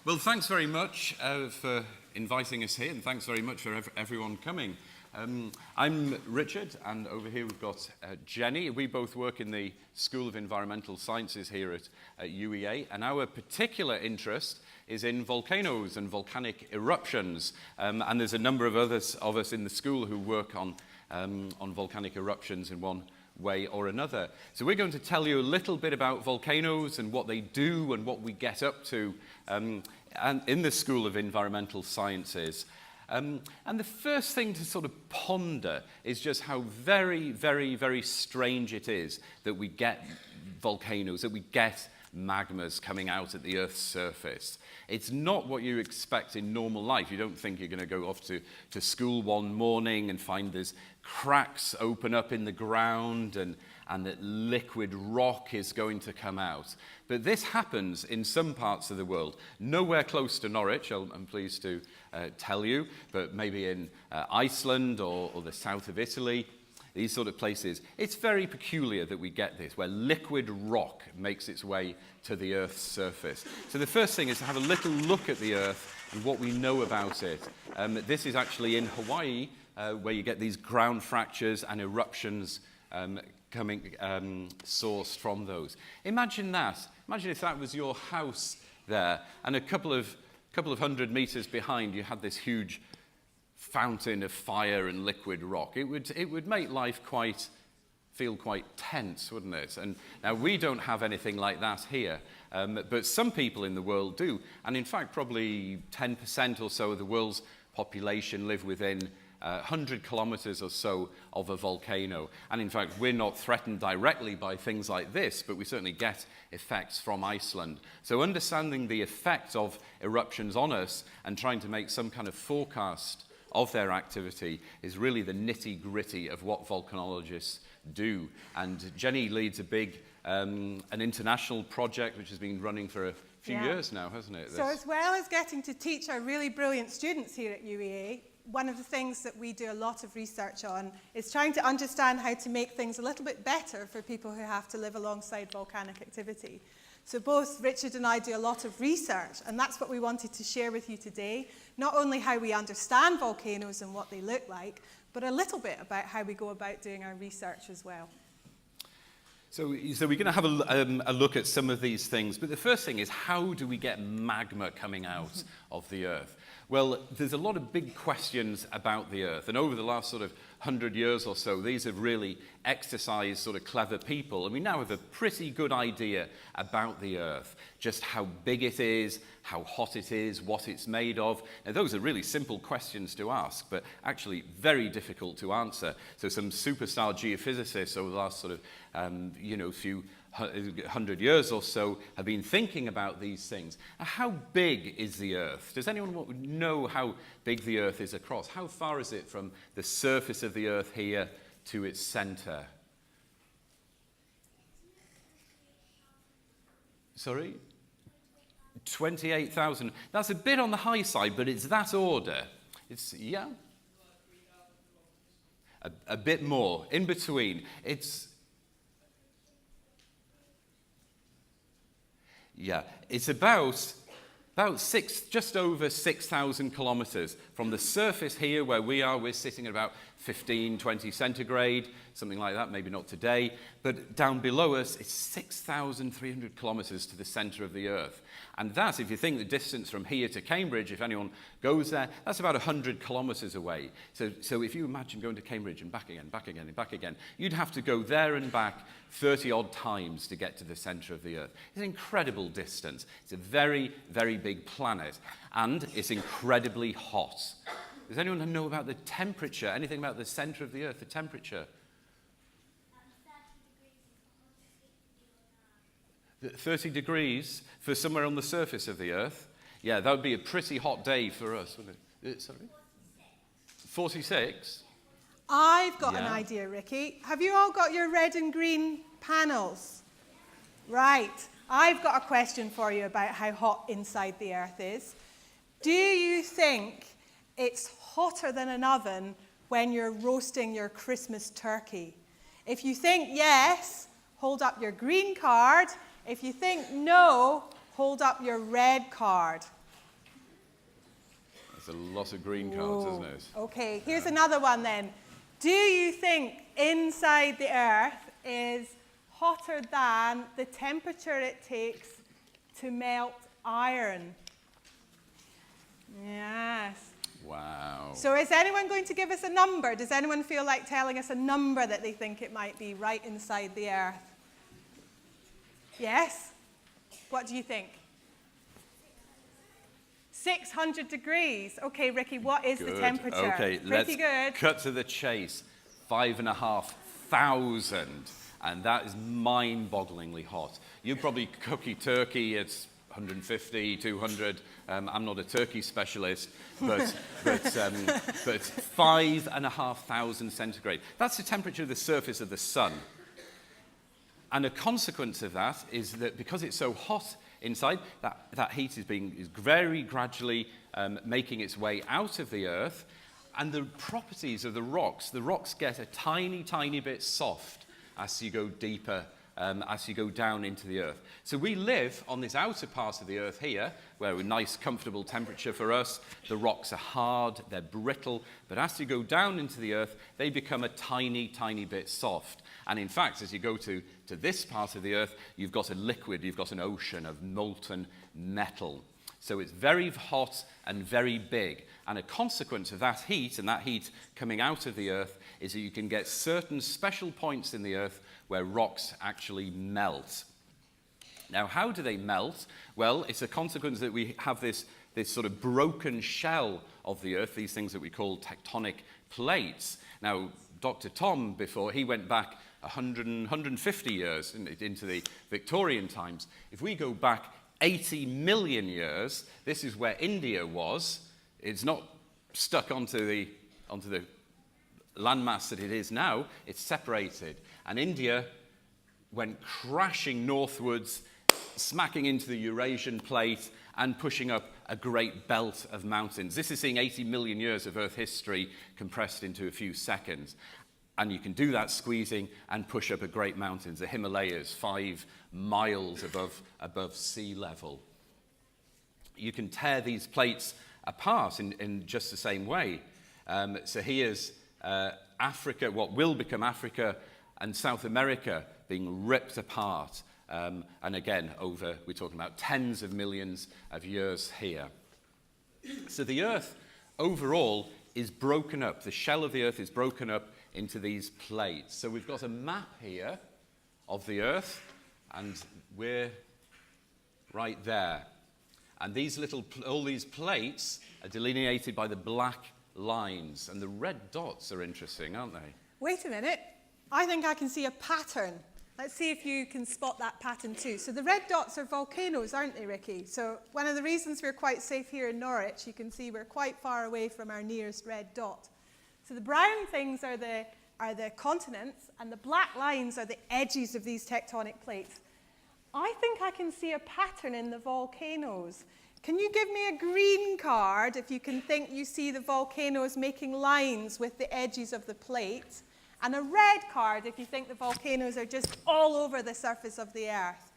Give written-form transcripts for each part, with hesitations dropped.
Well, thanks very much for inviting us here, and thanks very much for everyone coming. I'm Richard, and over here we've got Jenny. We both work in the School of Environmental Sciences here at UEA, and our particular interest is in volcanoes and volcanic eruptions. And there's a number of others of us in the school who work on volcanic eruptions in one way or another. So we're going to tell you a little bit about volcanoes and what they do and what we get up to and in the School of Environmental Sciences. And the first thing to sort of ponder is just how very, very, very strange it is that we get volcanoes, that we get magmas coming out at the Earth's surface. It's not what you expect in normal life. You don't think you're going to go off to school one morning and find there's cracks open up in the ground and that liquid rock is going to come out. But this happens in some parts of the world. Nowhere close to Norwich, I'm pleased to tell you, but maybe in Iceland or the south of Italy, these sort of places. It's very peculiar that we get this, where liquid rock makes its way to the Earth's surface. So the first thing is to have a little look at the Earth and what we know about it. This is actually in Hawaii, where you get these ground fractures and eruptions coming sourced from those. Imagine that. Imagine if that was your house there, and a couple of hundred meters behind you had this huge fountain of fire and liquid rock. It would make life feel quite tense, wouldn't it? And now we don't have anything like that here, but some people in the world do. And in fact, probably 10% or so of the world's population live within 100 kilometers or so of a volcano. And in fact, we're not threatened directly by things like this, but we certainly get effects from Iceland. So understanding the effect of eruptions on us and trying to make some kind of forecast of their activity is really the nitty-gritty of what volcanologists do. And Jenni leads a big, an international project which has been running for a few years now, hasn't it? So as well as getting to teach our really brilliant students here at UEA, one of the things that we do a lot of research on is trying to understand how to make things a little bit better for people who have to live alongside volcanic activity. So both Richard and I do a lot of research, and that's what we wanted to share with you today. Not only how we understand volcanoes and what they look like, but a little bit about how we go about doing our research as well. So we're going to have a look at some of these things, but the first thing is, how do we get magma coming out of the Earth? Well, there's a lot of big questions about the Earth, and over the last sort of 100 years or so, these have really exercised sort of clever people, and we now have a pretty good idea about the Earth, just how big it is, how hot it is, what it's made of. Now, those are really simple questions to ask, but actually very difficult to answer. So some superstar geophysicists over the last sort of, few 100 years or so have been thinking about these things. Now, how big is the Earth? Does anyone know how big the Earth is across? How far is it from the surface of the Earth here to its center? Sorry? 28,000. That's a bit on the high side, but it's that order. It's, yeah? A bit more. In between. It's about just over 6,000 kilometers from the surface here where we are. We're sitting at about 15, 20 centigrade, something like that, maybe not today. But down below us, it's 6,300 kilometers to the center of the Earth. And that, if you think the distance from here to Cambridge, if anyone goes there, that's about 100 kilometers away. So if you imagine going to Cambridge and back again, back again, and back again, you'd have to go there and back 30-odd times to get to the center of the Earth. It's an incredible distance. It's a very, very big planet, and it's incredibly hot. Does anyone know about the temperature? Anything about the center of the Earth, the temperature? 30 degrees for somewhere on the surface of the Earth. Yeah, that would be a pretty hot day for us, wouldn't it? Sorry? 46? I've got an idea, Ricky. Have you all got your red and green panels? Right. I've got a question for you about how hot inside the Earth is. Do you think it's hotter than an oven when you're roasting your Christmas turkey? If you think yes, hold up your green card. If you think no, hold up your red card. That's a lot of green cards, isn't it? Okay, here's another one then. Do you think inside the Earth is hotter than the temperature it takes to melt iron? Yes. Wow. So is anyone going to give us a number? Does anyone feel like telling us a number that they think it might be right inside the Earth? Yes? What do you think? 600 degrees. Okay, Ricky, what is the temperature? Okay, let's cut to the chase. 5,500. And that is mind-bogglingly hot. You probably cook your turkey at 150, 200. I'm not a turkey specialist, but 5,500 centigrade. That's the temperature of the surface of the sun. And a consequence of that is that because it's so hot inside, that heat is very gradually making its way out of the Earth. And the properties of the rocks get a tiny, tiny bit soft as you go deeper, as you go down into the Earth. So we live on this outer part of the Earth here, where a nice, comfortable temperature for us. The rocks are hard, they're brittle, but as you go down into the Earth, they become a tiny, tiny bit soft. And in fact, as you go to this part of the Earth, you've got a liquid, you've got an ocean of molten metal. So it's very hot and very big. And a consequence of that heat, and that heat coming out of the Earth, is that you can get certain special points in the Earth where rocks actually melt. Now, how do they melt? Well, it's a consequence that we have this sort of broken shell of the Earth, these things that we call tectonic plates. Now, Dr. Tom, before, he went back 150 years into the Victorian times. If we go back 80 million years, this is where India was. It's not stuck onto the landmass that it is now. It's separated. And India went crashing northwards, smacking into the Eurasian plate and pushing up a great belt of mountains. This is seeing 80 million years of Earth history compressed into a few seconds. And you can do that squeezing and push up a great mountains, the Himalayas, 5 miles above sea level. You can tear these plates apart in just the same way. So here's Africa, what will become Africa, and South America being ripped apart. And again, we're talking about tens of millions of years here. So the Earth overall is broken up. The shell of the Earth is broken up into these plates. So we've got a map here of the Earth, and we're right there. And all these plates are delineated by the black lines, and the red dots are interesting, aren't they? Wait a minute. I think I can see a pattern. Let's see if you can spot that pattern too. So the red dots are volcanoes, aren't they, Ricky? So one of the reasons we're quite safe here in Norwich, you can see we're quite far away from our nearest red dot. So the brown things are the continents, and the black lines are the edges of these tectonic plates. I think I can see a pattern in the volcanoes. Can you give me a green card if you can think you see the volcanoes making lines with the edges of the plate? And a red card if you think the volcanoes are just all over the surface of the Earth.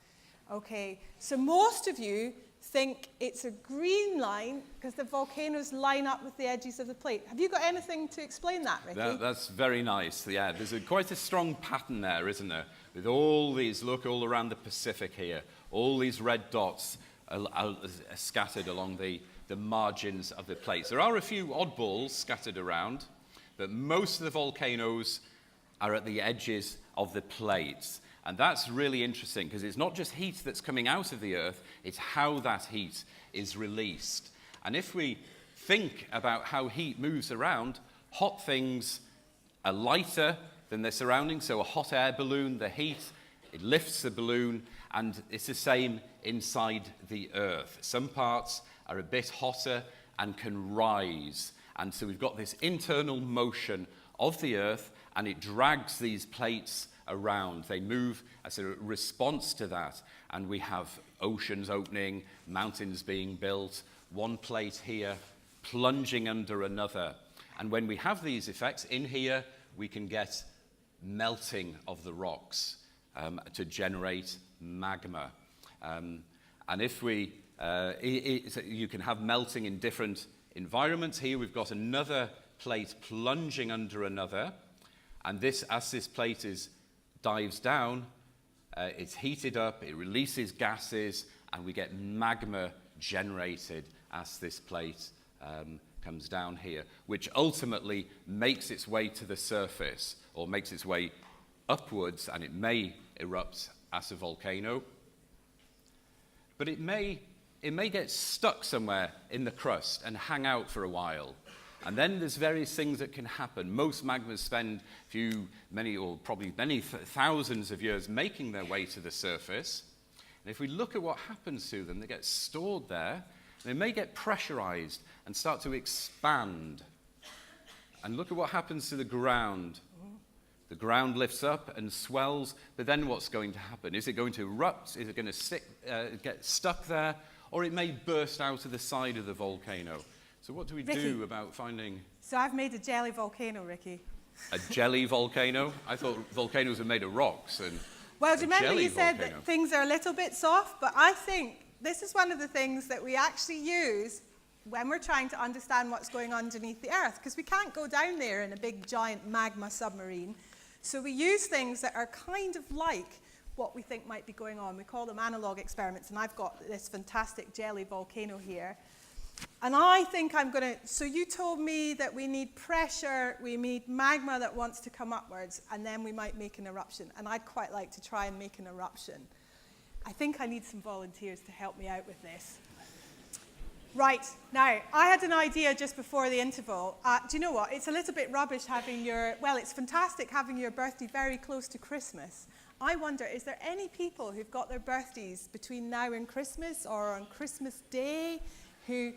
Okay, so most of you think it's a green line because the volcanoes line up with the edges of the plate. Have you got anything to explain that, Ricky? That's very nice. Yeah, there's quite a strong pattern there, isn't there? With all these, look all around the Pacific here, all these red dots are scattered along the margins of the plates. There are a few oddballs scattered around, but most of the volcanoes are at the edges of the plates. And that's really interesting because it's not just heat that's coming out of the Earth, it's how that heat is released. And if we think about how heat moves around, hot things are lighter than their surroundings. So a hot air balloon, the heat, it lifts the balloon, and it's the same inside the Earth. Some parts are a bit hotter and can rise. And so we've got this internal motion of the Earth, and it drags these plates around. They move as a response to that, and we have oceans opening, mountains being built, one plate here plunging under another. And when we have these effects in here, we can get melting of the rocks to generate magma. And if we, you can have melting in different environments. Here we've got another plate plunging under another. And this, as this plate dives down, it's heated up, it releases gases, and we get magma generated as this plate comes down here, which ultimately makes its way to the surface, or makes its way upwards, and it may erupt as a volcano. But it may get stuck somewhere in the crust and hang out for a while. And then there's various things that can happen. Most magmas spend many thousands of years making their way to the surface. And if we look at what happens to them, they get stored there. They may get pressurized and start to expand. And look at what happens to the ground. The ground lifts up and swells, but then what's going to happen? Is it going to erupt? Is it going to get stuck there? Or it may burst out of the side of the volcano. So what do we do about finding... So I've made a jelly volcano, Ricky. A jelly volcano? I thought volcanoes were made of rocks. And well, do you remember you said that things are a little bit soft? But I think this is one of the things that we actually use when we're trying to understand what's going on underneath the Earth, because we can't go down there in a big, giant magma submarine. So we use things that are kind of like what we think might be going on. We call them analog experiments, and I've got this fantastic jelly volcano here. And I think I'm going to, so you told me that we need pressure, we need magma that wants to come upwards, and then we might make an eruption. And I'd quite like to try and make an eruption. I think I need some volunteers to help me out with this. Right, now, I had an idea just before the interval. Do you know what? It's a little bit rubbish having it's fantastic having your birthday very close to Christmas. I wonder, is there any people who've got their birthdays between now and Christmas or on Christmas Day who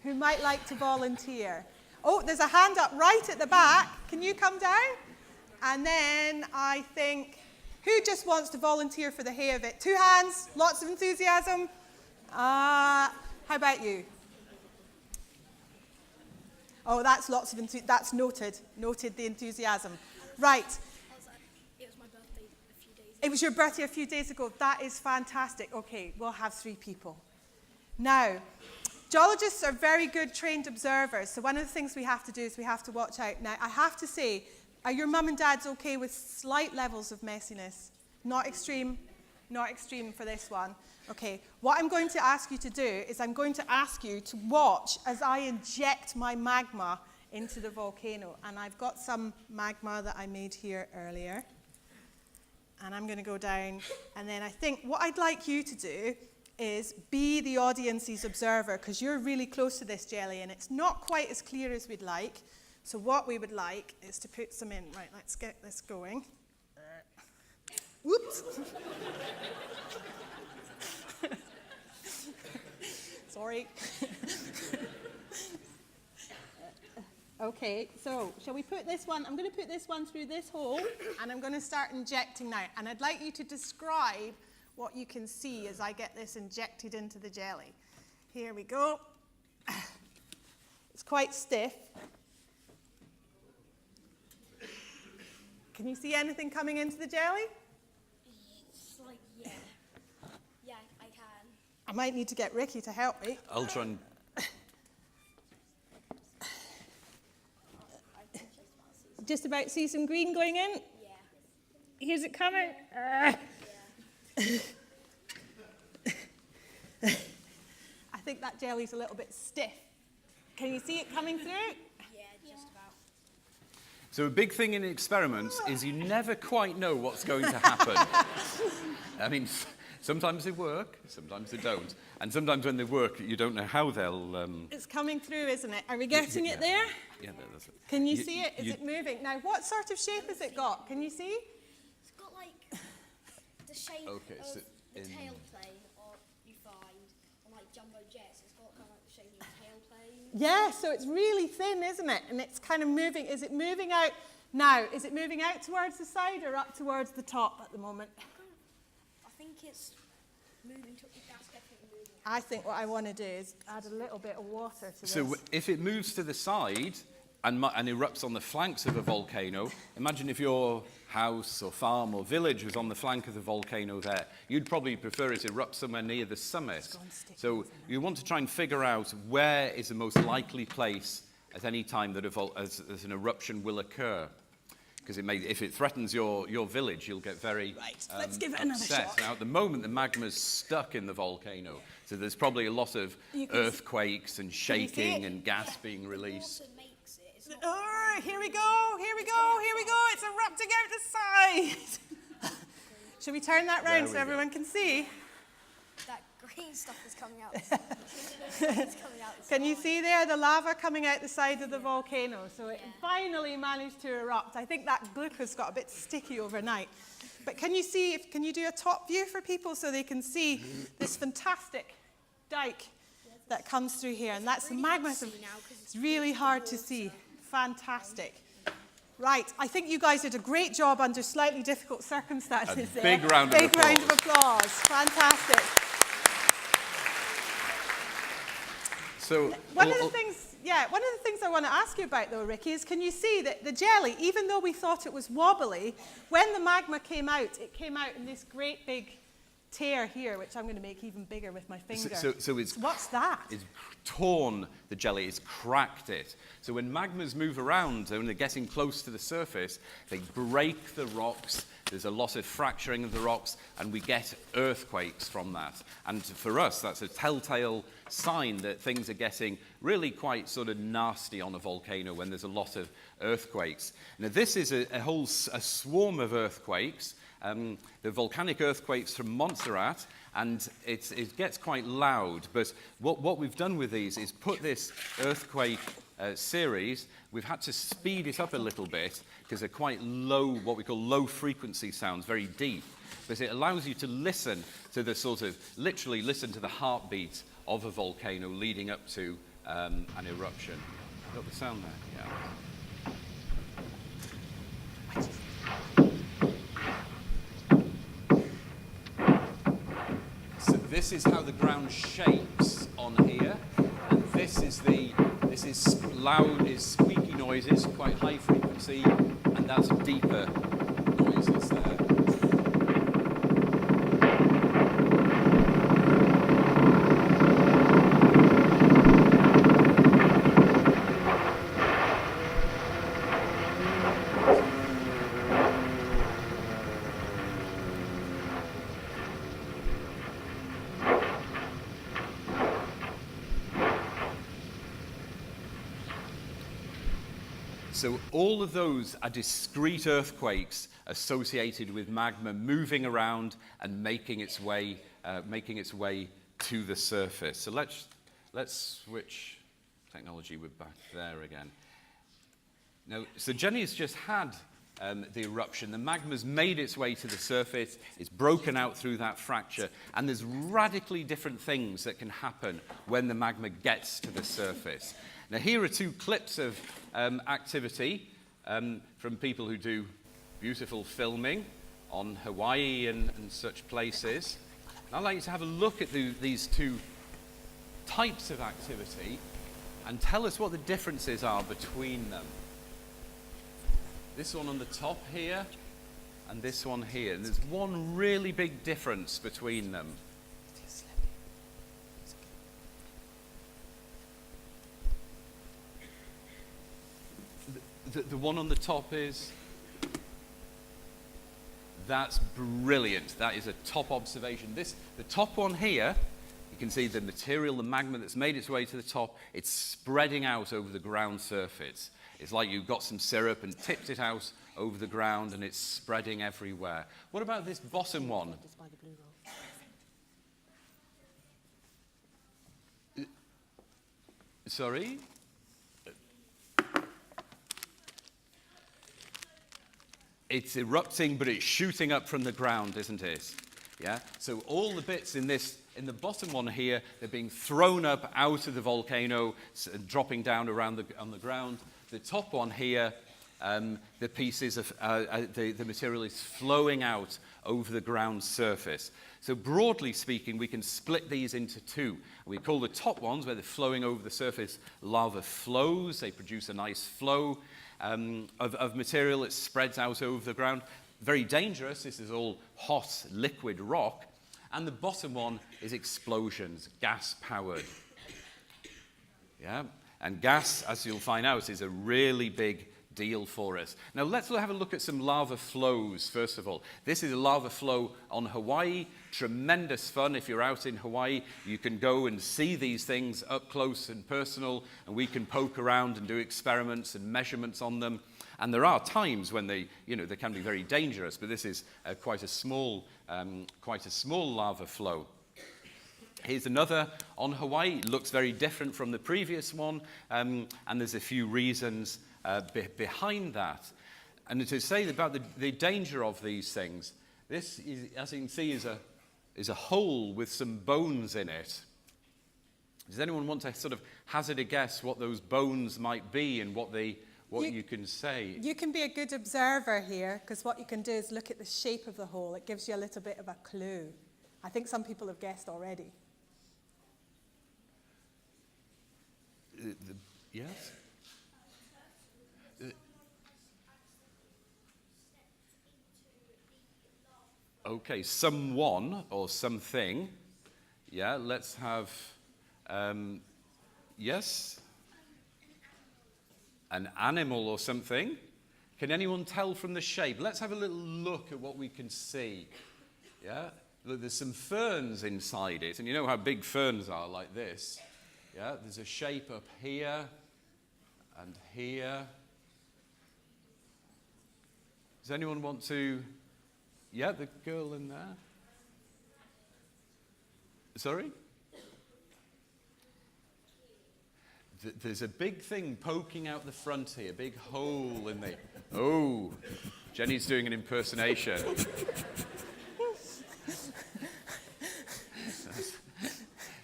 might like to volunteer? Oh, there's a hand up right at the back. Can you come down? And then I think, who just wants to volunteer for the hay of it? 2 hands, lots of enthusiasm. How about you? Oh, that's lots of that's noted. Noted the enthusiasm. Right. It was my birthday a few days ago. It was your birthday a few days ago. That is fantastic. Okay, we'll have 3 people. Now, geologists are very good trained observers. So one of the things we have to do is we have to watch out. Now, I have to say, are your mum and dads okay with slight levels of messiness? Not extreme? Not extreme for this one. Okay, what I'm going to ask you to do is I'm going to ask you to watch as I inject my magma into the volcano. And I've got some magma that I made here earlier. And I'm going to go down. And then I think what I'd like you to do is be the audience's observer, because you're really close to this jelly and it's not quite as clear as we'd like. So what we would like is to put some in. Right, let's get this going. Whoops. Sorry. Okay, so shall we put this one? I'm going to put this one through this hole, and I'm going to start injecting now. And I'd like you to describe what you can see as I get this injected into the jelly. Here we go. It's quite stiff. Can you see anything coming into the jelly? It's like, yeah. Yeah, I can. I might need to get Ricky to help me. I'll try and... Just about see some green going in? Yeah. Here's it coming. Yeah. I think that jelly's a little bit stiff. Can you see it coming through? Yeah, just about. So a big thing in experiments is you never quite know what's going to happen. I mean, sometimes they work, sometimes they don't. And sometimes when they work, you don't know how they'll... It's coming through, isn't it? Are we getting it there? Yeah, that's it. Can you see it? Is it moving? Now, what sort of shape has it got? Can you see? It's got like the shape of the tail plane you find on like jumbo jets. It's got kind of like the shape of a tail plane. Yeah, so it's really thin, isn't it? And it's kind of moving. Is it moving out now? Is it moving out towards the side or up towards the top at the moment? I think it's moving to, that's definitely moving. I think what I want to do is add a little bit of water to this. So if it moves to the side, and erupts on the flanks of a volcano, imagine if your house or farm or village was on the flank of the volcano there. You'd probably prefer it to erupt somewhere near the summit. So you want to try and figure out where is the most likely place at any time that as an eruption will occur. Because if it threatens your village, you'll get very let's give it another upset. shot. Now, at the moment, the magma's stuck in the volcano, so there's probably a lot of earthquakes and shaking and gas being released. Oh, here we go, here we go, here we go. It's erupting out the side. Should we turn that round so everyone can see? That green stuff is coming out. It's coming out. Can you see there the lava coming out the side of the volcano? So it finally managed to erupt. I think that glucose got a bit sticky overnight. But can you see, can you do a top view for people so they can see this fantastic dike that comes through here? And that's the magma. It's really hard to see. Fantastic. Right, I think you guys did a great job under slightly difficult circumstances there. Big round of applause. Fantastic. So one of the things I want to ask you about though, Ricky, is can you see that the jelly, even though we thought it was wobbly, when the magma came out, it came out in this great big tear here, which I'm going to make even bigger with my finger. So what's that? It's torn the jelly, it's cracked it. So when magmas move around, when they're getting close to the surface, they break the rocks, there's a lot of fracturing of the rocks, and we get earthquakes from that. And for us, that's a telltale sign that things are getting really quite sort of nasty on a volcano when there's a lot of earthquakes. Now this is a swarm of earthquakes. The volcanic earthquakes from Montserrat, and it gets quite loud, but what we've done with these is put this earthquake series, we've had to speed it up a little bit because they're quite low, what we call low frequency sounds, very deep, but it allows you to listen to the literally listen to the heartbeat of a volcano leading up to an eruption. Got the sound there? Yeah. This is how the ground shakes on here, and this is loud, is squeaky noises, quite high frequency, and that's deeper noises there. So all of those are discrete earthquakes associated with magma moving around and making its way to the surface. So let's switch technology. We're back there again. Now, so Jenni has just had the eruption. The magma's made its way to the surface. It's broken out through that fracture, and there's radically different things that can happen when the magma gets to the surface. Now, here are two clips of activity from people who do beautiful filming on Hawaii and such places. And I'd like you to have a look at these two types of activity and tell us what the differences are between them. This one on the top here and this one here. And there's one really big difference between them. The one on the top is, that's brilliant. That is a top observation. The top one here, you can see the material, the magma that's made its way to the top, it's spreading out over the ground surface. It's like you've got some syrup and tipped it out over the ground and it's spreading everywhere. What about this bottom one? Sorry? It's erupting, but it's shooting up from the ground, isn't it? Yeah? So all the bits in the bottom one here, they're being thrown up out of the volcano, dropping down on the ground. The top one here the pieces of the material is flowing out over the ground surface. So broadly speaking, we can split these into two. We call the top ones, where they're flowing over the surface, lava flows. They produce a nice flow of material that spreads out over the ground. Very dangerous. This is all hot, liquid rock. And the bottom one is explosions, gas-powered. Yeah, and gas, as you'll find out, is a really big deal for us. Now let's have a look at some lava flows first of all. This is a lava flow on Hawaii. Tremendous fun. If you're out in Hawaii, you can go and see these things up close and personal, and we can poke around and do experiments and measurements on them. And there are times when they can be very dangerous, but this is quite a small lava flow. Here's another on Hawaii. It looks very different from the previous one, and there's a few reasons behind that. And to say about the danger of these things, this is, as you can see, is a hole with some bones in it. Does anyone want to sort of hazard a guess what those bones might be and what you can say? You can be a good observer here, because what you can do is look at the shape of the hole. It gives you a little bit of a clue. I think some people have guessed already. Yes? Okay, someone or something. Yeah, let's have, yes? An animal or something. Can anyone tell from the shape? Let's have a little look at what we can see. Yeah, look, there's some ferns inside it, and you know how big ferns are, like this. Yeah, there's a shape up here and here. Does anyone want to? Yeah, the girl in there. Sorry? There's a big thing poking out the front here, big hole in the... Oh, Jenny's doing an impersonation.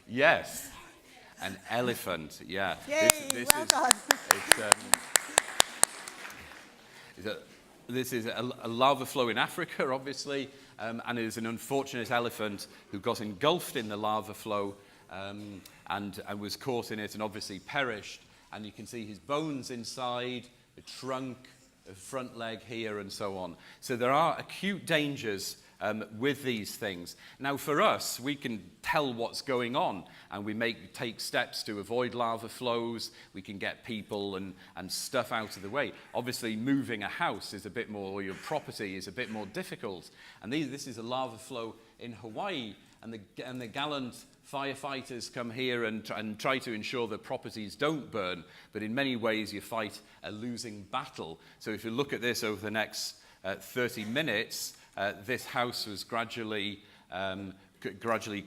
Yes, an elephant, yeah. Yay, well done. This is a lava flow in Africa, obviously, and it is an unfortunate elephant who got engulfed in the lava flow and was caught in it and obviously perished. And you can see his bones inside, the trunk, the front leg here, and so on. So there are acute dangers with these things. Now, for us, we can tell what's going on, and we take steps to avoid lava flows. We can get people and stuff out of the way. Obviously, moving a house is a bit more, or your property is a bit more difficult. And this is a lava flow in Hawaii, and the gallant firefighters come here and try to ensure that properties don't burn. But in many ways, you fight a losing battle. So if you look at this over the next 30 minutes, this house was gradually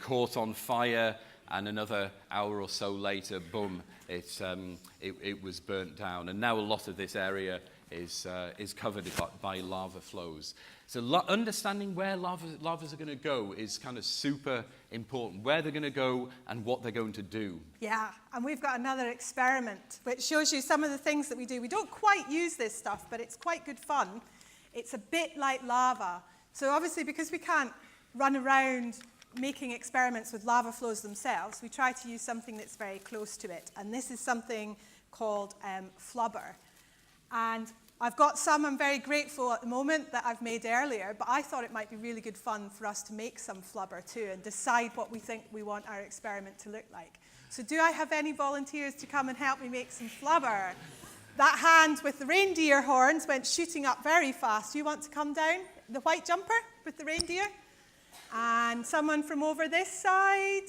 caught on fire, and another hour or so later, boom, it was burnt down. And now a lot of this area is covered by lava flows. So understanding where lavas are going to go is kind of super important, where they're going to go and what they're going to do. Yeah, and we've got another experiment which shows you some of the things that we do. We don't quite use this stuff, but it's quite good fun. It's a bit like lava. So obviously, because we can't run around making experiments with lava flows themselves, we try to use something that's very close to it. And this is something called flubber. And I've got some I'm very grateful at the moment that I've made earlier, but I thought it might be really good fun for us to make some flubber too and decide what we think we want our experiment to look like. So do I have any volunteers to come and help me make some flubber? That hand with the reindeer horns went shooting up very fast. You want to come down? The white jumper with the reindeer? And someone from over this side?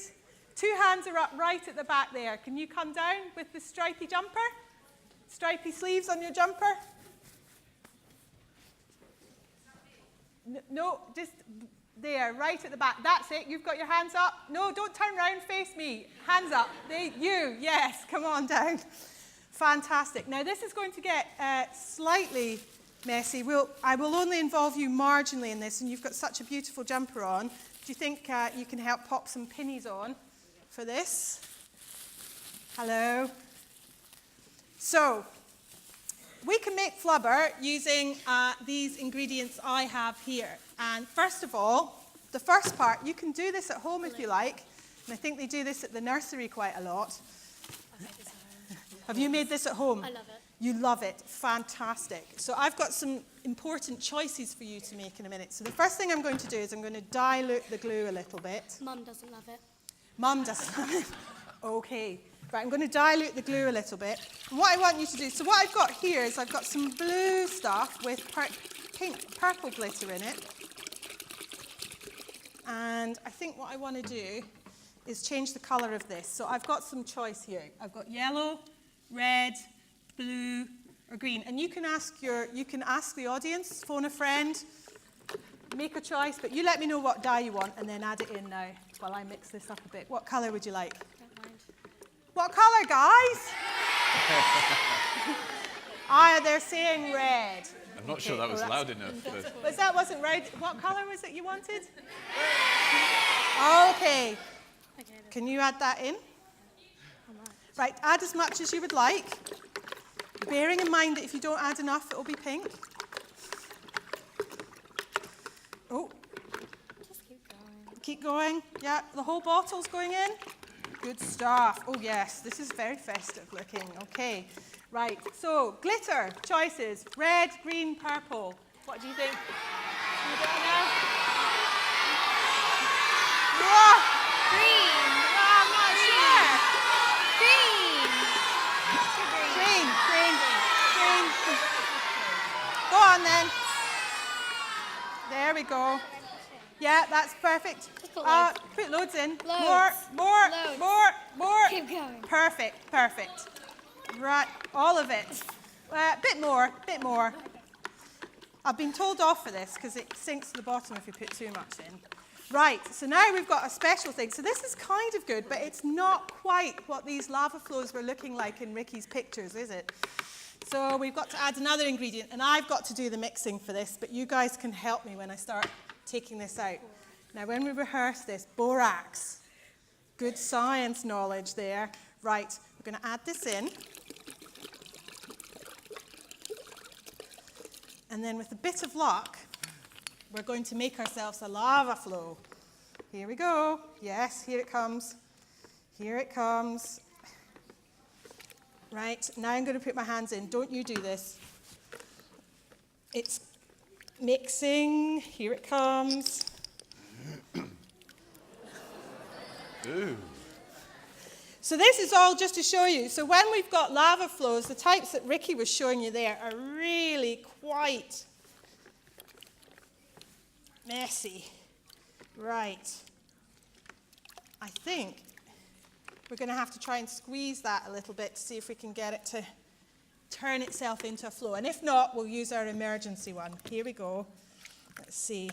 2 hands are up right at the back there. Can you come down with the stripy jumper? Stripy sleeves on your jumper? No, just there, right at the back. That's it. You've got your hands up. No, don't turn around. Face me. Hands up. You. Yes. Come on down. Fantastic. Now, this is going to get slightly messy. I will only involve you marginally in this, and you've got such a beautiful jumper on. Do you think you can help pop some pinnies on for this? Hello. So, we can make flubber using these ingredients I have here. And first of all, the first part, you can do this at home if you like. And I think they do this at the nursery quite a lot. Have you made this at home? I love it. You love it. Fantastic. So I've got some important choices for you to make in a minute. So the first thing I'm going to do is I'm going to dilute the glue a little bit. Mum doesn't love it. Mum doesn't love it. Okay. Right, I'm going to dilute the glue a little bit. And what I want you to do, so what I've got here is I've got some blue stuff with purple glitter in it. And I think what I want to do is change the colour of this. So I've got some choice here. I've got yellow, red, blue, or green. And you can ask the audience, phone a friend, make a choice, but you let me know what dye you want and then add it in now while I mix this up a bit. What colour would you like? Don't mind. What colour, guys? They're saying red. I'm not sure that was loud enough. But that wasn't right. What colour was it you wanted? Okay. Can you add that in? Right, add as much as you would like. Bearing in mind that if you don't add enough, it will be pink. Oh. Just keep going. Keep going. Yeah, the whole bottle's going in. Good stuff. Oh, yes, this is very festive looking. Okay. Right, so glitter choices, red, green, purple. What do you think? You don't know? Whoa! Green. I'm not sure. Green. Go on then. There we go. Yeah, that's perfect. Put loads. Put loads in. Loads. More. Keep going. Perfect. Right, all of it. Bit more. I've been told off for this because it sinks to the bottom if you put too much in. Right, so now we've got a special thing. So this is kind of good, but it's not quite what these lava flows were looking like in Ricky's pictures, is it? So we've got to add another ingredient, and I've got to do the mixing for this, but you guys can help me when I start taking this out. Now, when we rehearse this, borax. Good science knowledge there. Right, we're going to add this in. And then with a bit of luck, we're going to make ourselves a lava flow. Here we go. Yes, here it comes. Right, now I'm going to put my hands in. Don't you do this. It's mixing. Here it comes. Ooh. So this is all just to show you. So when we've got lava flows, the types that Ricky was showing you there are really quite messy. Right. I think we're going to have to try and squeeze that a little bit to see if we can get it to turn itself into a flow. And if not, we'll use our emergency one. Here we go. Let's see.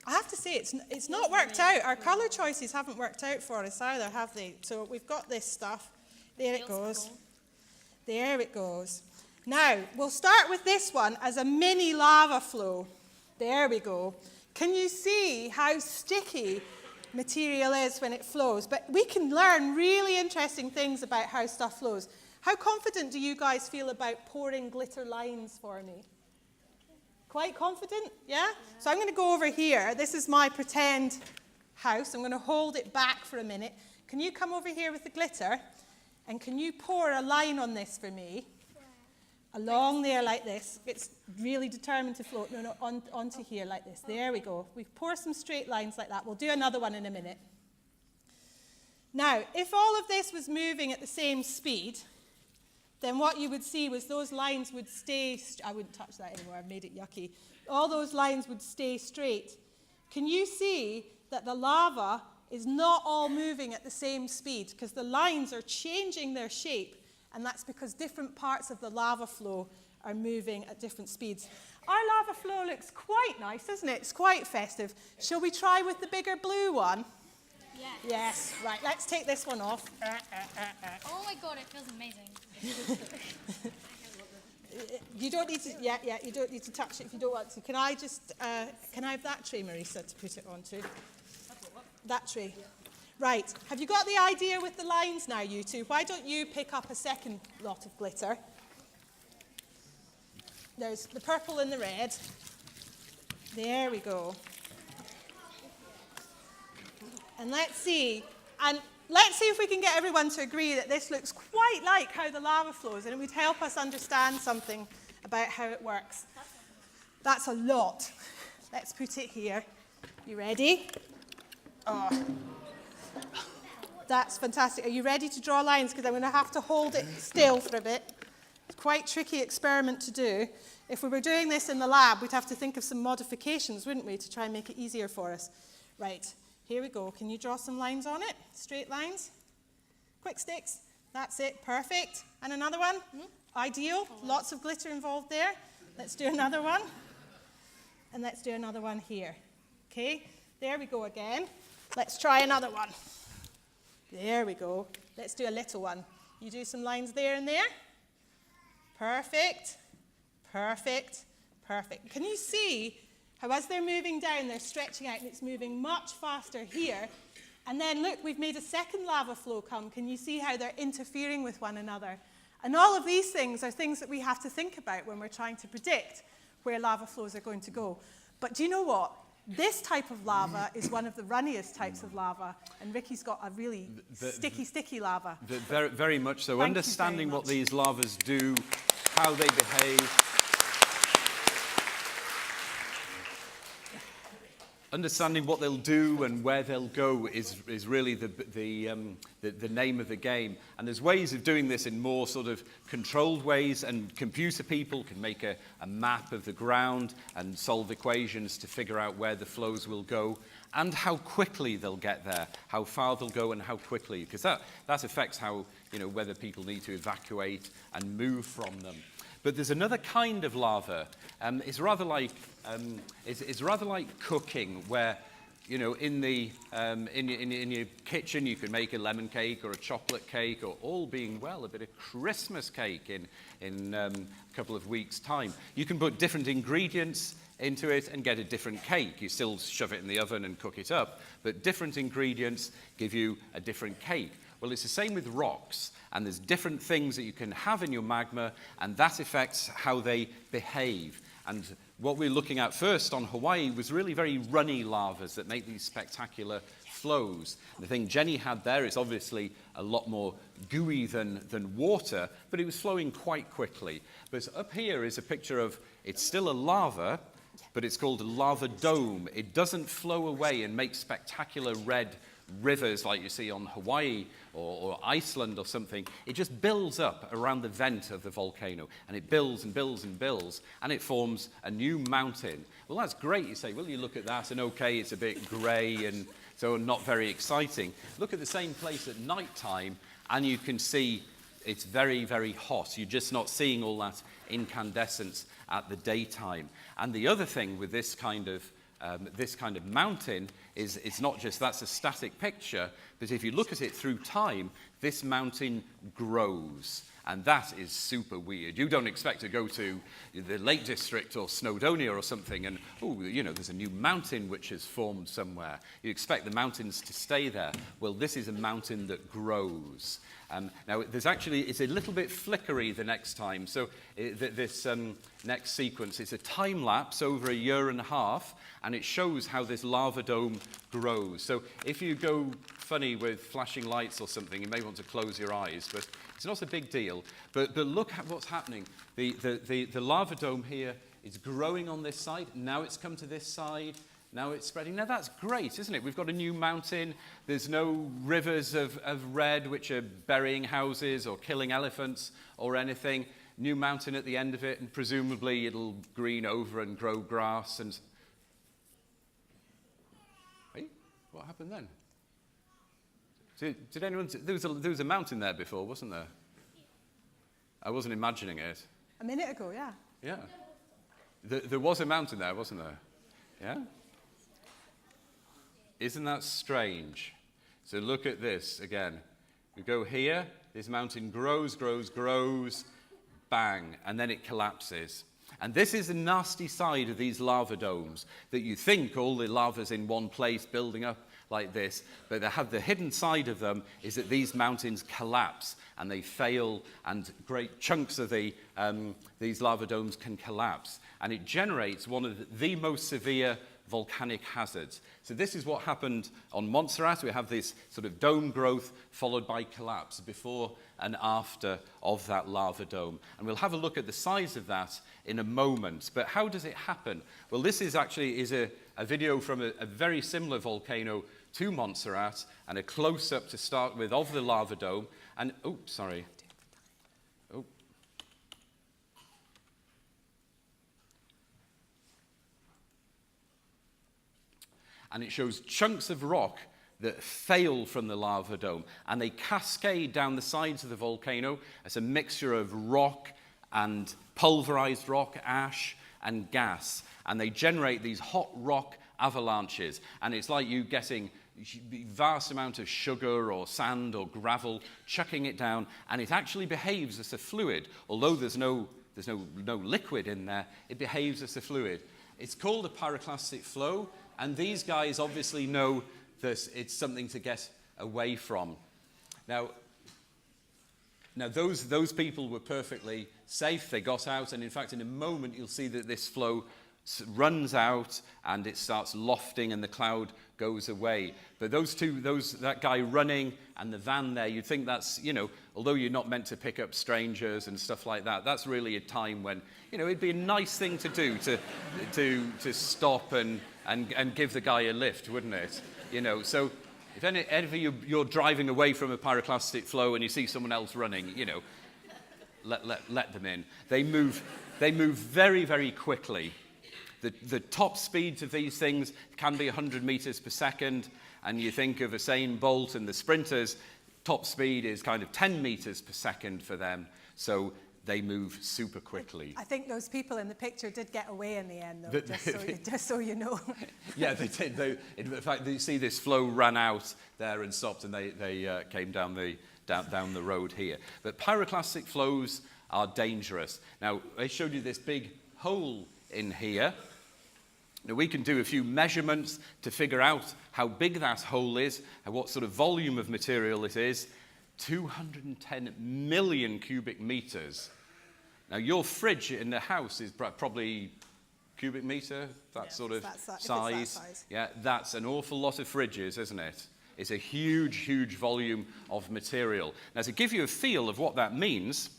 I have to say, it's not worked out. Our colour choices haven't worked out for us either, have they? So we've got this stuff. There it goes. There it goes. Now, we'll start with this one as a mini lava flow. There we go. Can you see how sticky material is when it flows? But we can learn really interesting things about how stuff flows. How confident do you guys feel about pouring glitter lines for me? Quite confident, yeah? So I'm going to go over here. This is my pretend house. I'm going to hold it back for a minute. Can you come over here with the glitter? And can you pour a line on this for me? Along there like this. It's really determined to float. No, onto here like this. There we go. We pour some straight lines like that. We'll do another one in a minute. Now, if all of this was moving at the same speed, then what you would see was those lines would stay, I wouldn't touch that anymore, I've made it yucky. All those lines would stay straight. Can you see that the lava is not all moving at the same speed? Because the lines are changing their shape, and that's because different parts of the lava flow are moving at different speeds. Our lava flow looks quite nice, doesn't it? It's quite festive. Shall we try with the bigger blue one? Yes. Yes, right, let's take this one off. Oh my god, it feels amazing. You don't need to, you don't need to touch it if you don't want to. Can I just, can I have that tray, Marisa, to put it onto? That tray. Right, have you got the idea with the lines now, you two? Why don't you pick up a second lot of glitter? There's the purple and the red. There we go. And let's see if we can get everyone to agree that this looks quite like how the lava flows, and it would help us understand something about how it works. That's a lot. Let's put it here. You ready? Oh, that's fantastic. Are you ready to draw lines? Because I'm going to have to hold it still for a bit. It's quite a tricky experiment to do. If we were doing this in the lab, we'd have to think of some modifications, wouldn't we, to try and make it easier for us. Right, here we go. Can you draw some lines on it? Straight lines? Quick sticks? That's it, perfect. And another one? Ideal. Lots of glitter involved there. Let's do another one. And let's do another one here. Okay, there we go again. Let's try another one. There we go. Let's do a little one. You do some lines there and there. Perfect, perfect, perfect. Can you see how as they're moving down, they're stretching out, and it's moving much faster here. And then look, we've made a second lava flow come. Can you see how they're interfering with one another? And all of these things are things that we have to think about when we're trying to predict where lava flows are going to go. But do you know what? This type of lava is one of the runniest types of lava, and Ricky's got a really sticky lava. Very, very much so. Thank Understanding you very what much. these lavas do, how they behave. Understanding what they'll do and where they'll go is really the name of the game. And there's ways of doing this in more sort of controlled ways, and computer people can make a map of the ground and solve equations to figure out where the flows will go and how quickly they'll get there, how far they'll go and how quickly, because that affects how, whether people need to evacuate and move from them. But there's another kind of lava. It's rather like cooking, where in your kitchen you can make a lemon cake or a chocolate cake, or all being well, a bit of Christmas cake in a couple of weeks' time. You can put different ingredients into it and get a different cake. You still shove it in the oven and cook it up, but different ingredients give you a different cake. Well, it's the same with rocks, and there's different things that you can have in your magma, and that affects how they behave. And what we're looking at first on Hawaii was really very runny lavas that make these spectacular flows. The thing Jenni had there is obviously a lot more gooey than water, but it was flowing quite quickly. But up here is a picture of, it's still a lava, but it's called a lava dome. It doesn't flow away and make spectacular red rivers like you see on Hawaii or Iceland or something. It just builds up around the vent of the volcano, and it builds and builds and builds, and it forms a new mountain. Well, that's great. You say, well, you look at that and okay, it's a bit grey and so not very exciting. Look at the same place at night time and you can see it's very, very hot. You're just not seeing all that incandescence at the daytime. And the other thing with this kind of mountain is it's not just that's a static picture, but if you look at it through time, this mountain grows. And that is super weird. You don't expect to go to the Lake District or Snowdonia or something and, there's a new mountain which has formed somewhere. You expect the mountains to stay there. Well, this is a mountain that grows. Now, it's a little bit flickery the next time. So this next sequence is a time lapse over a year and a half, and it shows how this lava dome grows. So if you go funny with flashing lights or something, you may want to close your eyes, but it's not a big deal. But look at what's happening. The lava dome here is growing on this side. Now it's come to this side. Now it's spreading. Now that's great, isn't it? We've got a new mountain. There's no rivers of red which are burying houses or killing elephants or anything. New mountain at the end of it, and presumably it'll green over and grow grass. And hey, what happened then? Did anyone? There was a mountain there before, wasn't there? I wasn't imagining it. A minute ago, yeah. Yeah. There was a mountain there, wasn't there? Yeah. Isn't that strange? So look at this again. We go here, this mountain grows, bang, and then it collapses. And this is the nasty side of these lava domes, that you think all the lava's in one place building up, like this, but they have the hidden side of them is that these mountains collapse and they fail, and great chunks of these lava domes can collapse, and it generates one of the most severe volcanic hazards. So this is what happened on Montserrat. We have this sort of dome growth followed by collapse before and after of that lava dome. And we'll have a look at the size of that in a moment. But how does it happen? Well, this is actually a video from a very similar volcano to Montserrat, and a close-up to start with of the lava dome. And, oh, sorry. Oh. And it shows chunks of rock that fail from the lava dome, and they cascade down the sides of the volcano as a mixture of rock and pulverized rock, ash and gas, and they generate these hot rock avalanches, and it's like you getting vast amount of sugar or sand or gravel, chucking it down, and it actually behaves as a fluid. Although there's no liquid in there, it behaves as a fluid. It's called a pyroclastic flow, and these guys obviously know that it's something to get away from. Now those people were perfectly safe. They got out, and in fact, in a moment, you'll see that this flow runs out and it starts lofting and the cloud goes away. But that guy running and the van there, you'd think that's, although you're not meant to pick up strangers and stuff like that, that's really a time when, it'd be a nice thing to do to stop and give the guy a lift, wouldn't it? So if ever you're driving away from a pyroclastic flow and you see someone else running, let them in. They move very, very quickly. The top speeds of these things can be 100 meters per second, and you think of Usain Bolt and the sprinters, top speed is kind of 10 meters per second for them, so they move super quickly. I think those people in the picture did get away in the end, though, just so you know. Yeah, they did. In fact, you see this flow ran out there and stopped, and they came down the road here. But pyroclastic flows are dangerous. Now, I showed you this big hole in here. Now, we can do a few measurements to figure out how big that hole is and what sort of volume of material it is. 210 million cubic meters. Now, your fridge in the house is probably cubic meter, sort of size. Yeah, that's an awful lot of fridges, isn't it? It's a huge, huge volume of material. Now, to give you a feel of what that means,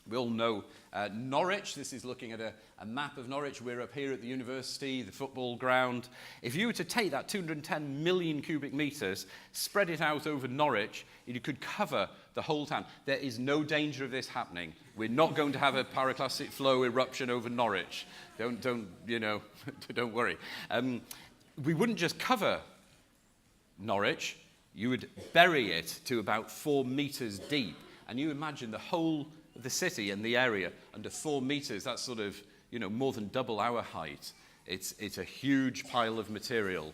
we all know Norwich. This is looking at a map of Norwich. We're up here at the university, the football ground. If you were to take that 210 million cubic meters, spread it out over Norwich, you could cover the whole town. There is no danger of this happening. We're not going to have a pyroclastic flow eruption over Norwich. Don't worry. We wouldn't just cover Norwich. You would bury it to about 4 meters deep. And you imagine the whole of the city and the area under 4 meters. That's sort of, more than double our height. It's a huge pile of material.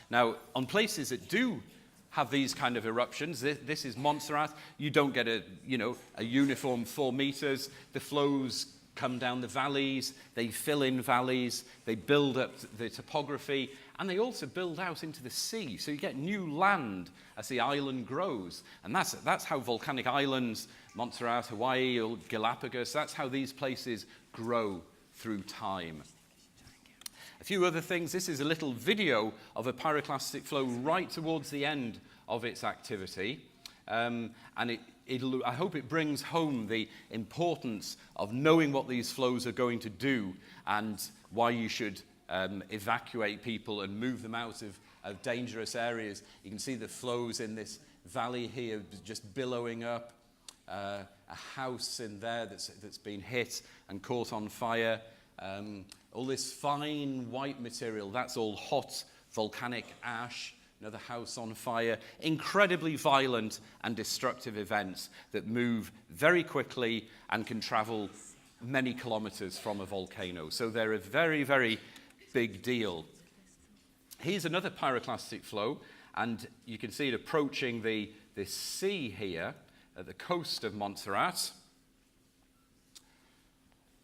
Now, on places that do have these kind of eruptions, this is Montserrat, you don't get a uniform 4 meters. The flows come down the valleys, they fill in valleys, they build up the topography, and they also build out into the sea. So you get new land as the island grows. And that's how volcanic islands, Montserrat, Hawaii, or Galapagos, that's how these places grow through time. A few other things. This is a little video of a pyroclastic flow right towards the end of its activity. And I hope it brings home the importance of knowing what these flows are going to do and why you should evacuate people and move them out of dangerous areas. You can see the flows in this valley here just billowing up. A house in there that's been hit and caught on fire. All this fine white material, that's all hot volcanic ash. Another house on fire. Incredibly violent and destructive events that move very quickly and can travel many kilometers from a volcano. So they're a very, very big deal. Here's another pyroclastic flow, and you can see it approaching this sea here at the coast of Montserrat.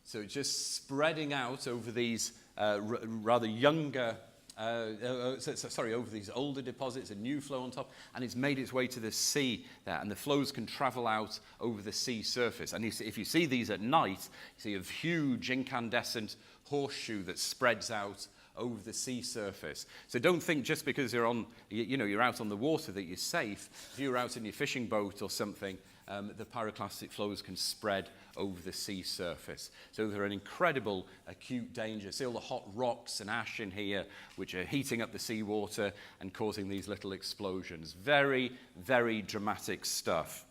So it's just spreading out over these rather younger over these older deposits, a new flow on top, and it's made its way to the sea there, and the flows can travel out over the sea surface. And if you see these at night, you see a huge incandescent horseshoe that spreads out over the sea surface. So don't think just because you're out on the water that you're safe. If you're out in your fishing boat or something, the pyroclastic flows can spread over the sea surface. So they're an incredible acute danger. See all the hot rocks and ash in here, which are heating up the seawater and causing these little explosions. Very, very dramatic stuff.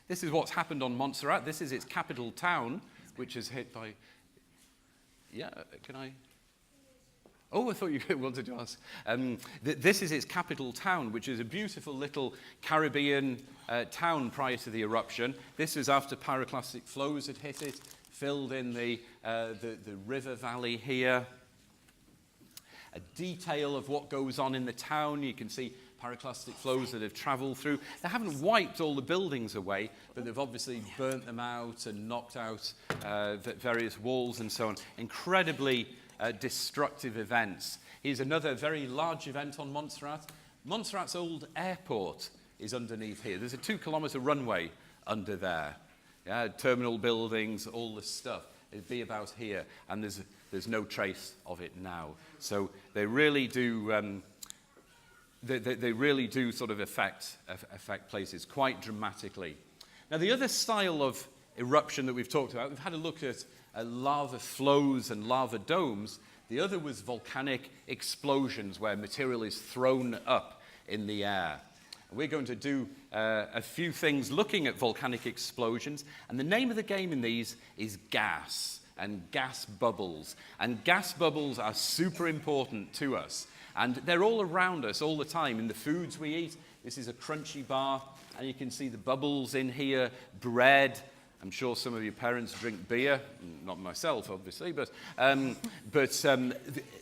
This is what's happened on Montserrat. This is its capital town, which is hit by... Yeah, can I... Oh, I thought you wanted to ask. This is its capital town, which is a beautiful little Caribbean town prior to the eruption. This was after pyroclastic flows had hit it, filled in the river valley here. A detail of what goes on in the town. You can see pyroclastic flows that have traveled through. They haven't wiped all the buildings away, but they've obviously burnt them out and knocked out various walls and so on. Incredibly destructive events. Here's another very large event on Montserrat. Montserrat's old airport is underneath here. There's a 2-kilometre runway under there. Yeah, terminal buildings, all this stuff. It'd be about here, and there's no trace of it now. So they really do. They really do sort of affect places quite dramatically. Now, the other style of eruption that we've talked about, we've had a look at lava flows and lava domes. The other was volcanic explosions, where material is thrown up in the air. We're going to do a few things looking at volcanic explosions, and the name of the game in these is gas and gas bubbles. And gas bubbles are super important to us, and they're all around us all the time in the foods we eat. This is a crunchy bar, and you can see the bubbles in here, bread. I'm sure some of your parents drink beer, not myself, obviously, but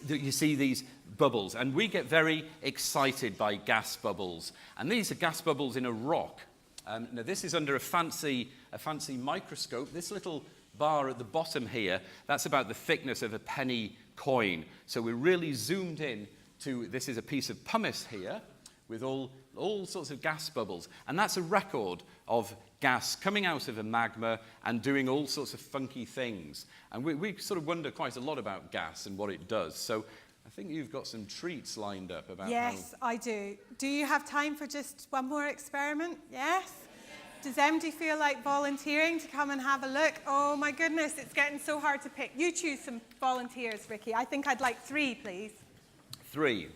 you see these bubbles. And we get very excited by gas bubbles. And these are gas bubbles in a rock. Now, this is under a fancy microscope. This little bar at the bottom here, that's about the thickness of a penny coin. So we're really zoomed in to, this is a piece of pumice here with all sorts of gas bubbles. And that's a record of gas coming out of a magma and doing all sorts of funky things. And we sort of wonder quite a lot about gas and what it does. So I think you've got some treats lined up about Yes, I do. Do you have time for just one more experiment? Yes? Does MD feel like volunteering to come and have a look? Oh my goodness, it's getting so hard to pick. You choose some volunteers, Ricky. I think I'd like 3, please. 3.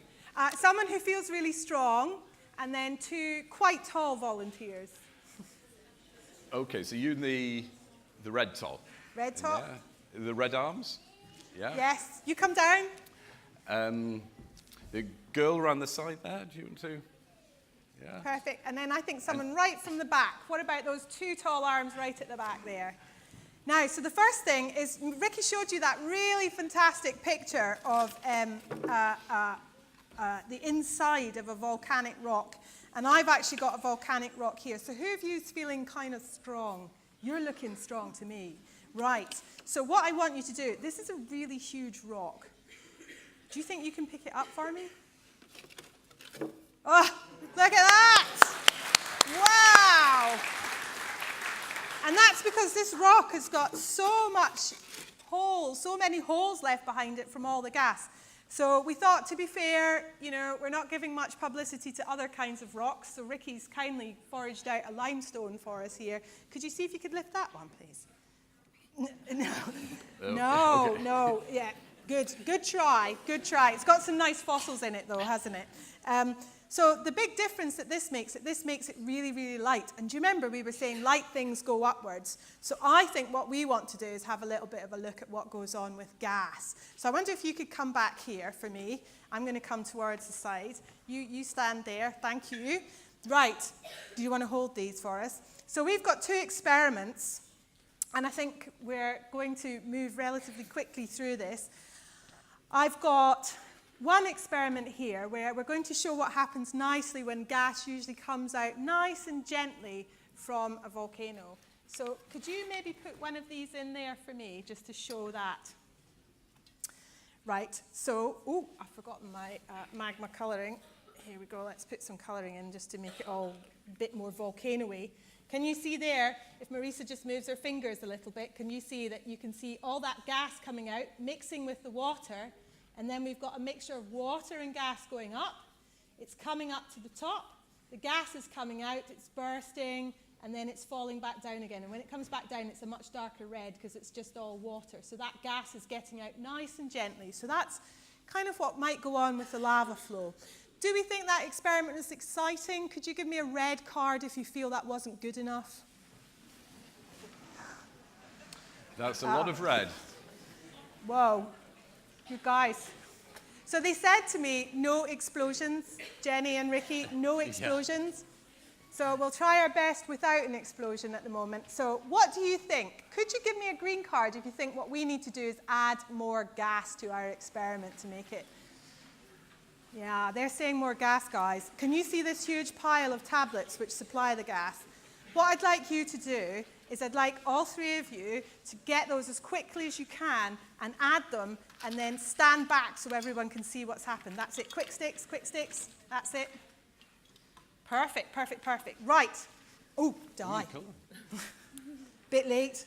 Someone who feels really strong, and then 2 quite tall volunteers. Okay, so you and the red top. Red top? Yeah. The red arms? Yeah. Yes. You come down. The girl around the side there, do you want to? Yeah. Perfect. And then I think someone right from the back. What about those 2 tall arms right at the back there? Now, so the first thing is, Ricky showed you that really fantastic picture of the inside of a volcanic rock. And I've actually got a volcanic rock here. So who of you is feeling kind of strong? You're looking strong to me. Right. So what I want you to do, this is a really huge rock. Do you think you can pick it up for me? Oh, look at that! Wow! And that's because this rock has got so many holes left behind it from all the gas. So we thought, to be fair, we're not giving much publicity to other kinds of rocks. So Ricky's kindly foraged out a limestone for us here. Could you see if you could lift that one, please? No. Yeah, good try. It's got some nice fossils in it, though, hasn't it? So the big difference that this makes it really, really light. And do you remember we were saying light things go upwards? So I think what we want to do is have a little bit of a look at what goes on with gas. So I wonder if you could come back here for me. I'm going to come towards the side. You stand there. Thank you. Right. Do you want to hold these for us? So we've got 2 experiments. And I think we're going to move relatively quickly through this. I've got one experiment here where we're going to show what happens nicely when gas usually comes out nice and gently from a volcano. So could you maybe put one of these in there for me just to show that? Right, so, oh, I've forgotten my magma colouring. Here we go, let's put some colouring in just to make it all a bit more volcano-y. Can you see there, if Marisa just moves her fingers a little bit, can you see that you can see all that gas coming out, mixing with the water, and then we've got a mixture of water and gas going up. It's coming up to the top, the gas is coming out, it's bursting, and then it's falling back down again. And when it comes back down, it's a much darker red because it's just all water. So that gas is getting out nice and gently. So that's kind of what might go on with the lava flow. Do we think that experiment is exciting? Could you give me a red card if you feel that wasn't good enough? That's a lot of red. Whoa, you guys. So they said to me, no explosions. Jenny and Ricky, no explosions. Yeah. So we'll try our best without an explosion at the moment. So what do you think? Could you give me a green card if you think what we need to do is add more gas to our experiment to make it? Yeah, they're saying more gas, guys. Can you see this huge pile of tablets which supply the gas? What I'd like you to do is I'd like all three of you to get those as quickly as you can and add them and then stand back so everyone can see what's happened. That's it. Quick sticks, that's it. Perfect, perfect, perfect. Right. Oh, die. Bit late.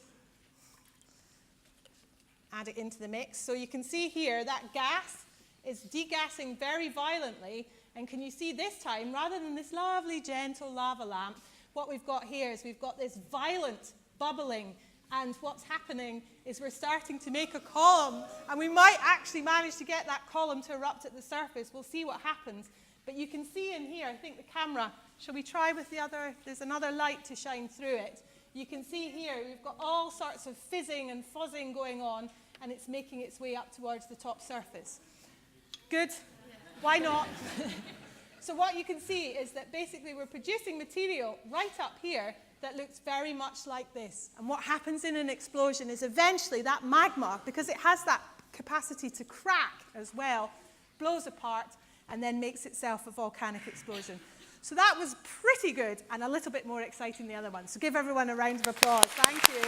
Add it into the mix. So you can see here that gas is degassing very violently. And can you see this time, rather than this lovely, gentle lava lamp, what we've got here is we've got this violent bubbling. And what's happening is we're starting to make a column. And we might actually manage to get that column to erupt at the surface. We'll see what happens. But you can see in here, I think the camera, shall we try with the other, there's another light to shine through it. You can see here, we've got all sorts of fizzing and fuzzing going on, and it's making its way up towards the top surface. Good? Why not? So what you can see is that basically we're producing material right up here that looks very much like this. And what happens in an explosion is eventually that magma, because it has that capacity to crack as well, blows apart, and then makes itself a volcanic explosion. So that was pretty good and a little bit more exciting than the other one. So give everyone a round of applause. Thank you.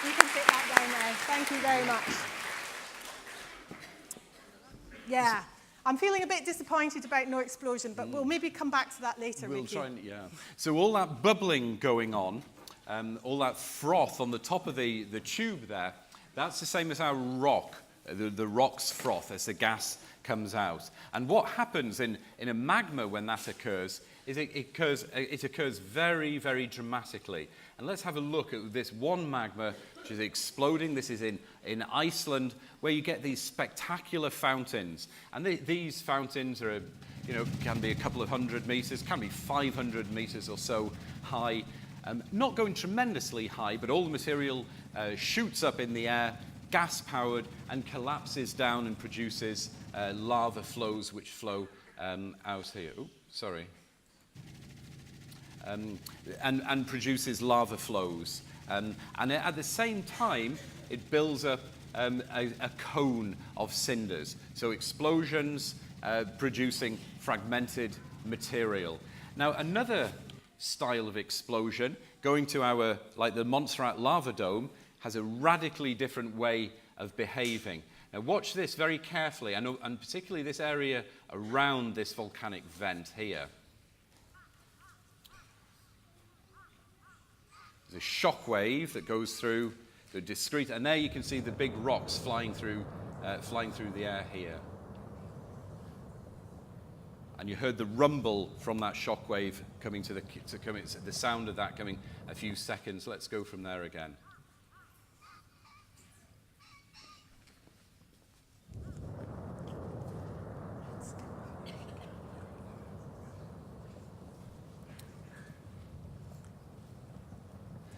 You can sit that down now. Thank you very much. Yeah, I'm feeling a bit disappointed about no explosion, but we'll maybe come back to that later. We'll try and, yeah. So all that bubbling going on, all that froth on the top of the tube there, that's the same as our rock. The rock's froth as the gas comes out. And what happens in a magma when that occurs is it occurs very, very dramatically. And let's have a look at this one magma which is exploding. This is in Iceland, where you get these spectacular fountains. And these fountains are, can be a couple of 100 meters, can be 500 meters or so high. Not going tremendously high, but all the material shoots up in the air, gas-powered, and collapses down and produces lava flows which flow out here. Oh, sorry. And produces lava flows. And at the same time, it builds up a cone of cinders. So explosions producing fragmented material. Now, another style of explosion, going to our, like the Montserrat lava dome, has a radically different way of behaving. Now watch this very carefully, and particularly this area around this volcanic vent here. There's a shock wave that goes through the discrete, and there you can see the big rocks flying through the air here. And you heard the rumble from that shock wave coming the sound of that coming a few seconds. Let's go from there again.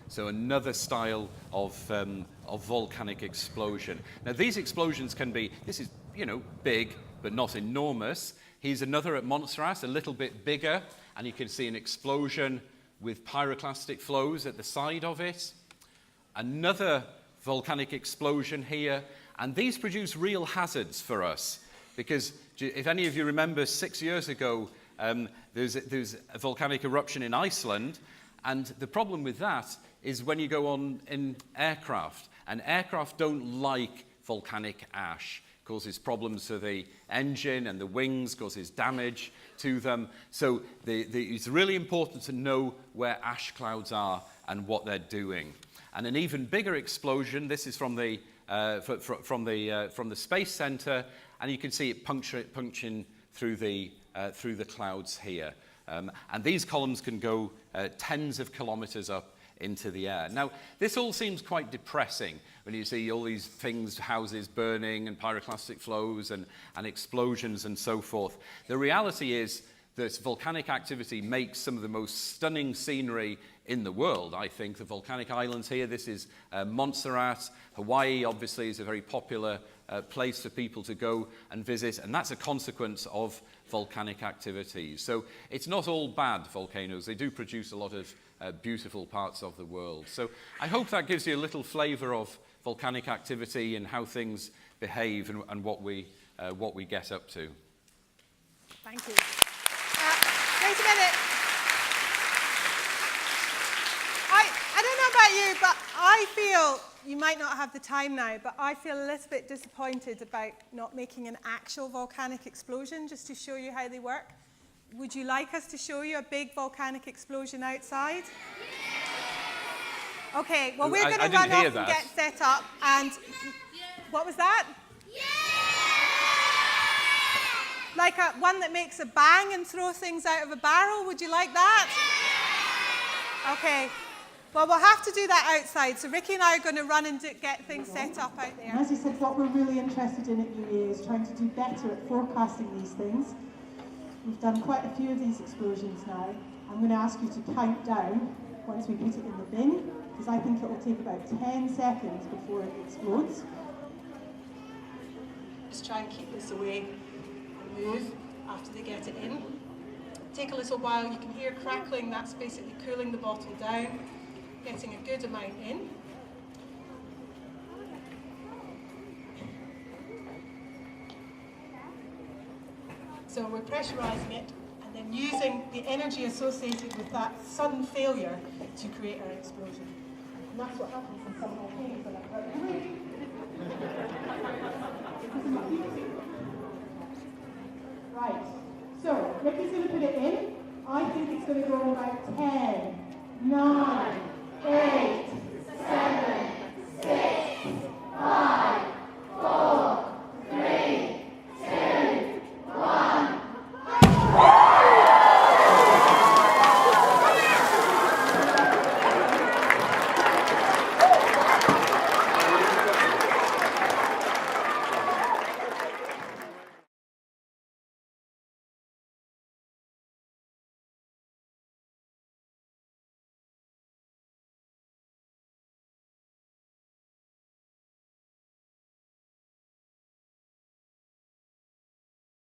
So another style of volcanic explosion. Now these explosions can be, this is, big, but not enormous. Here's another at Montserrat, a little bit bigger, and you can see an explosion with pyroclastic flows at the side of it. Another volcanic explosion here, and these produce real hazards for us, because if any of you remember 6 years ago, there's a volcanic eruption in Iceland, and the problem with that is when you go on in aircraft, and aircraft don't like volcanic ash. Causes problems to the engine and the wings, causes damage to them. So it's really important to know where ash clouds are and what they're doing. And an even bigger explosion, this is from the Space Center, and you can see it puncturing through the clouds here. And these columns can go tens of kilometers up into the air. Now, this all seems quite depressing when you see all these things, houses burning and pyroclastic flows and explosions and so forth. The reality is that volcanic activity makes some of the most stunning scenery in the world, I think. The volcanic islands here, this is Montserrat. Hawaii, obviously, is a very popular place for people to go and visit, and that's a consequence of volcanic activities. So it's not all bad, volcanoes. They do produce a lot of beautiful parts of the world. So I hope that gives you a little flavor of volcanic activity and how things behave and what we get up to. Thank you. Wait a minute. I don't know about you, but I feel, you might not have the time now, but I feel a little bit disappointed about not making an actual volcanic explosion just to show you how they work. Would you like us to show you a big volcanic explosion outside? Okay, well, we're going to run off and get set up. And what was that? Like one that makes a bang and throw things out of a barrel? Would you like that? Okay. Well, we'll have to do that outside. So Ricky and I are going to run and get things set up out there. As you said, what we're really interested in at UEA is trying to do better at forecasting these things. We've done quite a few of these explosions now. I'm going to ask you to count down once we put it in the bin, because I think it will take about 10 seconds before it explodes. Just try and keep this away and move after they get it in. Take a little while. You can hear crackling. That's basically cooling the bottle down, getting a good amount in. So we're pressurising it and then using the energy associated with that sudden failure to create our explosion. And that's what happens in some volcanoes. Right, so Ricky's going to put it in. I think it's going to go about 10, 9,